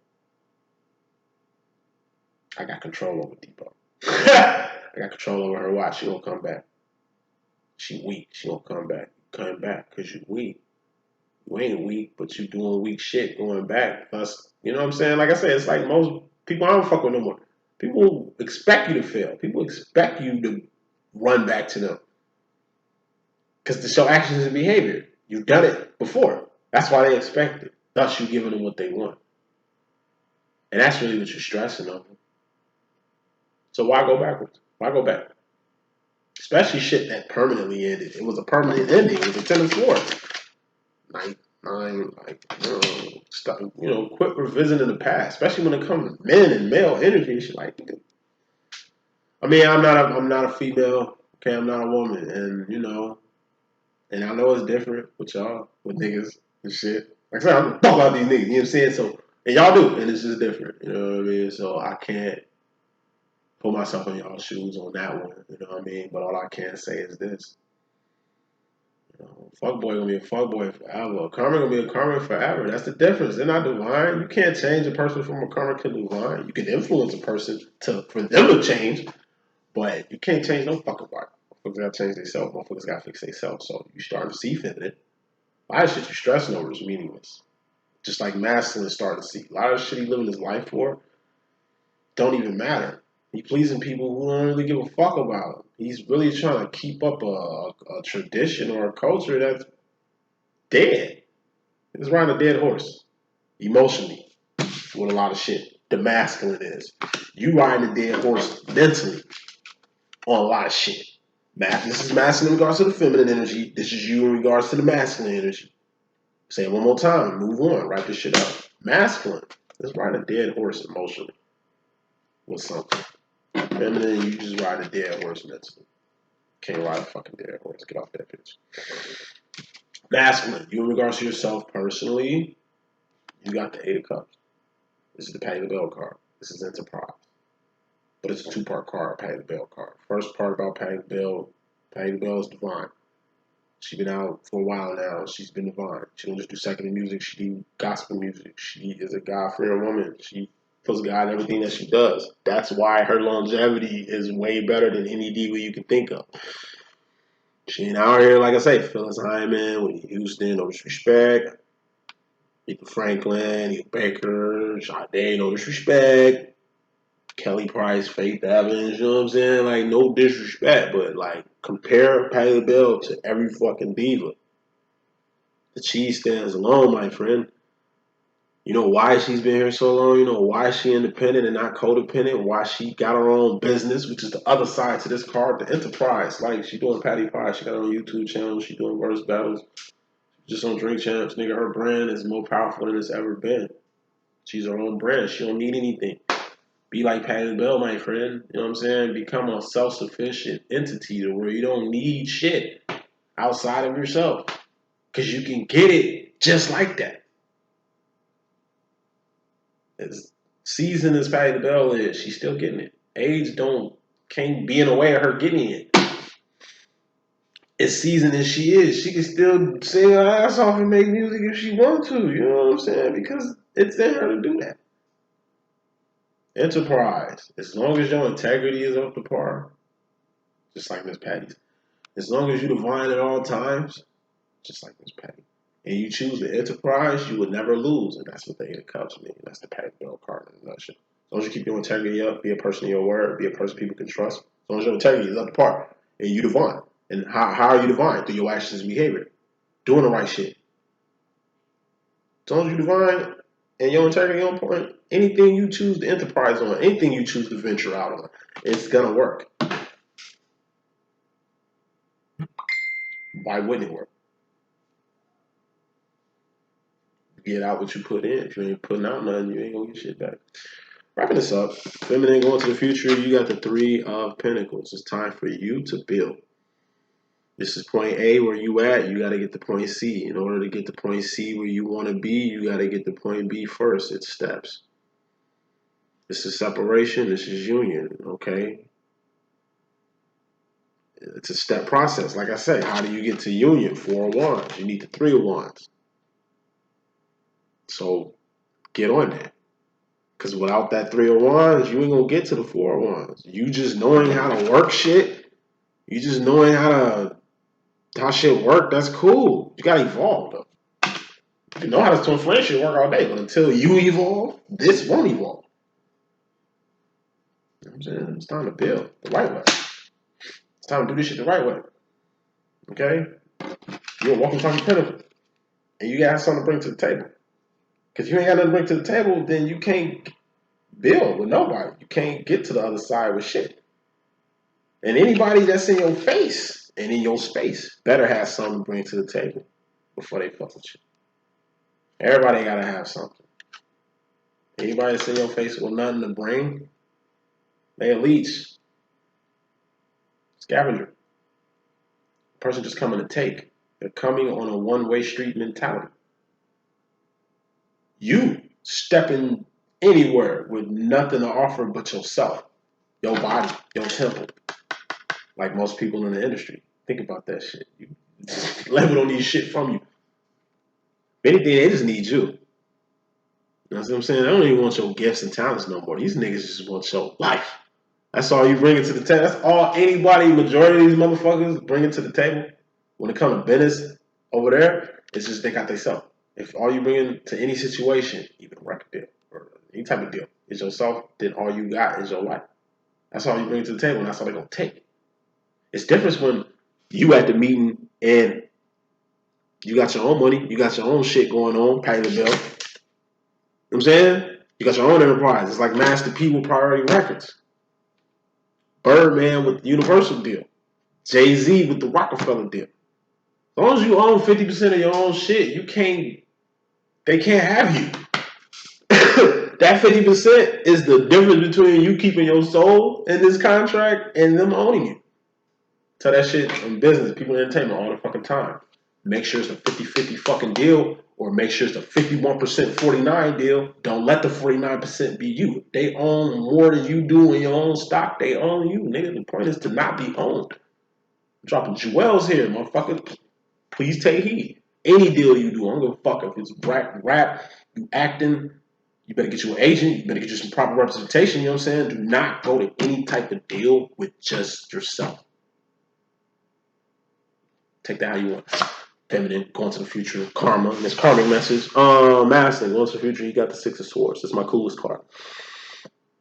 I got control over D.Boom. I got control over her. Watch, she gonna come back. She weak. She gonna come back. Come back because you weak. You ain't weak, but you doing weak shit going back. Plus, you know what I'm saying? Like I said, it's like most people I don't fuck with no more. People expect you to fail. People expect you to run back to them. Because to show actions and behavior. You've done it before. That's why they expect it. Thus, you giving them what they want. And that's really what you're stressing on. So why go backwards? Why go back? Especially shit that permanently ended. It was a permanent ending. It was a 10 of swords. Nine, like, stop, quit revisiting the past. Especially when it comes to men and male energy and shit like that. I mean, I'm not a female. Okay, I'm not a woman. And I know it's different with y'all, with niggas and shit. Like I said, I'm talking about these niggas, you know what I'm saying? So, and y'all do, and it's just different, you know what I mean? So I can't put myself in y'all's shoes on that one, you know what I mean? But all I can say is this. Fuckboy gonna be a fuckboy forever. Karma gonna be a karma forever. That's the difference. They're not divine. You can't change a person from a karma to divine. You can influence a person for them to change, but you can't change no fucking body. Motherfuckers gotta change themselves. Motherfuckers gotta fix themselves. So you start to see feminine. A lot of shit you're stressing over is meaningless. Just like masculine starting to see. A lot of shit he living his life for don't even matter. He pleasing people who don't really give a fuck about him. He's really trying to keep up a tradition or a culture that's dead. It's riding a dead horse. Emotionally. With a lot of shit. The masculine is. You riding a dead horse mentally on a lot of shit. This is masculine in regards to the feminine energy. This is you in regards to the masculine energy. Say it one more time. Move on. Write this shit up. Masculine. Let's ride a dead horse emotionally. With something. Feminine, you just ride a dead horse mentally. Can't ride a fucking dead horse. Get off that bitch. Masculine. You in regards to yourself personally, you got the 8 of Cups. This is the Pay the Bill card. This is Enterprise. But it's a 2-part card, Pay the Bill card. First part about Pay the Bill is divine. She's been out for a while now. She's been divine. She don't just do secular music. She do gospel music. She is a God-fearing woman. She puts God in everything that she does. That's why her longevity is way better than any diva you can think of. She ain't out here, like I say, Phyllis Hyman, Whitney Houston, no disrespect. Aretha Franklin, Neil Baker, Sade, no disrespect. Kelly Price, Faith Evans, you know what I'm saying? Like, no disrespect, but like, compare Patti LaBelle to every fucking diva. The cheese stands alone, my friend. You know why she's been here so long? You know why she independent and not codependent? Why she got her own business, which is the other side to this card, the enterprise. Like, she doing Patty Pie. She got her own YouTube channel. She doing verse battles. Just on Drink Champs. Nigga, her brand is more powerful than it's ever been. She's her own brand. She don't need anything. Be like Patty Bell, my friend. You know what I'm saying? Become a self-sufficient entity to where you don't need shit outside of yourself. Because you can get it just like that. As seasoned as Patty Bell is, she's still getting it. Age can't be in the way of her getting it. As seasoned as she is, she can still sing her ass off and make music if she wants to. You know what I'm saying? Because it's in her to do that. Enterprise. As long as your integrity is up to par, just like Miss Patty's. As long as you're divine at all times, just like Miss Patty. And you choose the enterprise, you would never lose. And that's what the Eight of Cups mean. That's the Patty Bell card in a nutshell. As long as you keep your integrity up, be a person of your word, be a person people can trust. As long as your integrity is up to par, and you divine. And how are you divine? Through your actions and behavior. Doing the right shit. As long as you divine and your integrity on point, anything you choose to enterprise on, anything you choose to venture out on, it's gonna work. Why wouldn't it work? Get out what you put in. If you ain't putting out nothing, you ain't gonna get shit back. Wrapping this up, feminine going to the future, you got the Three of Pentacles. It's time for you to build. This is point A where you at, you gotta get to point C. In order to get to point C where you wanna be, you gotta get to point B first. It's steps. This is separation, this is union, okay? It's a step process. Like I said, how do you get to union? Four of Wands. You need the Three of Wands. So get on that. Because without that Three of Wands, you ain't going to get to the Four of Wands. You just knowing how to work shit, you just knowing how shit work, that's cool. You got to evolve, though. You can know how to twin flame shit work all day, but until you evolve, this won't evolve. You know what I'm saying? It's time to build the right way. It's time to do this shit the right way. Okay? You're a walking talking pinnacle. And you got something to bring to the table. Because you ain't got nothing to bring to the table, then you can't build with nobody. You can't get to the other side with shit. And anybody that's in your face and in your space better have something to bring to the table before they fuck with you. Everybody got to have something. Anybody that's in your face with nothing to bring, they a leech. Scavenger. Person just coming to take. They're coming on a one-way street mentality. You stepping anywhere with nothing to offer but yourself, your body, your temple. Like most people in the industry. Think about that shit. You level don't need shit from you. If anything, they just need you. You know what I'm saying? They don't even want your gifts and talents no more. These niggas just want your life. That's all you bring it to the table. That's all anybody, majority of these motherfuckers bring it to the table. When it comes to business over there, it's just they got they self. If all you bring into any situation, even a record deal or any type of deal, is yourself, then all you got is your life. That's all you bring to the table, and that's all they're gonna take. It's different when you at the meeting and you got your own money, you got your own shit going on, paying the bill. You know what I'm saying? You got your own enterprise. It's like Master P with Priority Records. Birdman with the Universal deal. Jay-Z with the Rockefeller deal. As long as you own 50% of your own shit, they can't have you. That 50% is the difference between you keeping your soul in this contract and them owning you. Tell that shit in business, people in entertainment all the fucking time. Make sure it's a 50-50 fucking deal, or make sure it's a 51% 49 deal. Don't let the 49% be you. They own more than you do in your own stock. They own you, nigga. The point is to not be owned. I'm dropping jewels here, motherfucker. Please take heed. Any deal you do, I don't give a fuck if it's rap, you acting, you better get you an agent, you better get you some proper representation, you know what I'm saying? Do not go to any type of deal with just yourself. Take that how you want. Feminine, going to the future, karma, this karmic message. Madison, going to the future, he got the Six of Swords. That's my coolest card.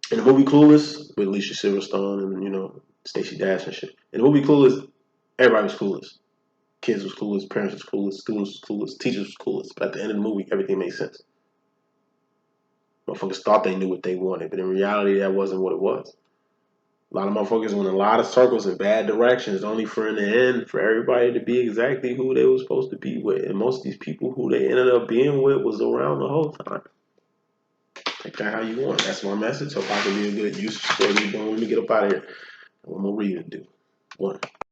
In the movie Clueless, with Alicia Silverstone and, Stacey Dash and shit. In the movie Clueless, everybody was clueless. Kids was clueless, parents was clueless, students was clueless, teachers was clueless. But at the end of the movie, everything made sense. Motherfuckers thought they knew what they wanted, but in reality, that wasn't what it was. A lot of motherfuckers went in a lot of circles in bad directions, only for in the end for everybody to be exactly who they were supposed to be with. And most of these people who they ended up being with was around the whole time. Take that how you want. That's my message. Hope I can be a good use for you. Let me get up out of here. One more reading to do. One.